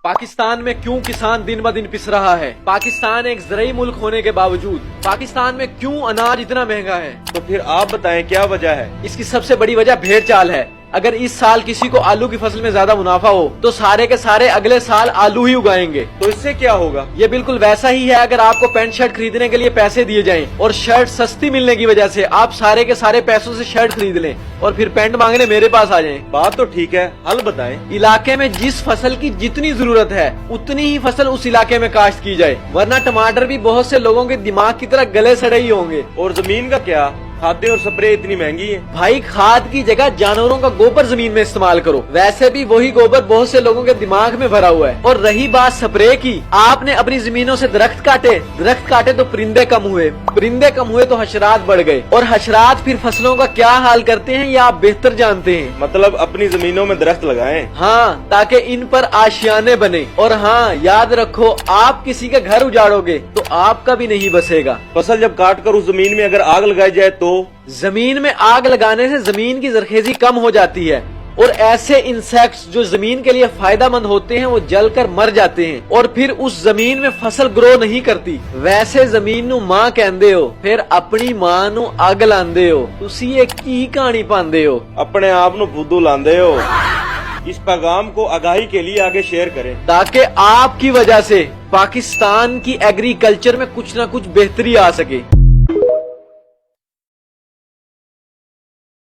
पाकिस्तान में क्यों किसान दिन ब दिन पिस रहा है? पाकिस्तान एक ज़राई मुल्क होने के बावजूद पाकिस्तान में क्यों अनाज इतना महंगा है? तो फिर आप बताएं क्या वजह है? इसकी सबसे बड़ी वजह भेड़ चाल है। अगर इस साल किसी को आलू की फसल में ज्यादा मुनाफा हो तो सारे के सारे अगले साल आलू ही उगाएंगे। तो इससे क्या होगा? ये बिल्कुल वैसा ही है अगर आपको पैंट शर्ट खरीदने के लिए पैसे दिए जाएं और शर्ट सस्ती मिलने की वजह से आप सारे के सारे पैसों से शर्ट खरीद लें और फिर पैंट मांगने मेरे पास आ जाएं। बात तो ठीक है, हल बताएं। इलाके में जिस फसल की जितनी जरूरत है उतनी ही फसल उस इलाके में काश्त की जाए, वरना टमाटर भी बहुत से लोगों के दिमाग की तरह गले सड़े ही होंगे। और जमीन का क्या? खाद्य और स्प्रे इतनी महंगी है। भाई खाद की जगह जानवरों का गोबर जमीन में इस्तेमाल करो, वैसे भी वही गोबर बहुत से लोगों के दिमाग में भरा हुआ है। और रही बात स्प्रे की, आपने अपनी जमीनों से दरख्त काटे तो परिंदे कम हुए तो हशरात बढ़ गए, और हशरात फिर फसलों का क्या हाल करते हैं ये आप बेहतर जानते हैं। मतलब अपनी जमीनों में दरख्त लगाएं। हाँ, ताकि इन पर आशियाने बने। और हाँ, याद रखो, आप किसी का घर उजाड़ोगे तो आपका भी नहीं बसेगा। फसल जब काट कर उस जमीन में अगर आग लगाई जाए तो जमीन में आग लगाने से जमीन की जरखेजी कम हो जाती है और ऐसे इंसेक्ट्स जो जमीन के लिए फायदेमंद होते हैं वो जलकर मर जाते हैं और फिर उस जमीन में फसल ग्रो नहीं करती। वैसे जमीन नू मां कहंदे हो, फिर अपनी मां नू अग लांदे हो, तुसी ये की कहानी पांदे हो? अपने आप नू फुद्दू लांदे हो। इस पैगाम को आगाही के लिए आगे शेयर करें ताकि आपकी वजह से पाकिस्तान की एग्रीकल्चर में कुछ न कुछ बेहतरी आ सके।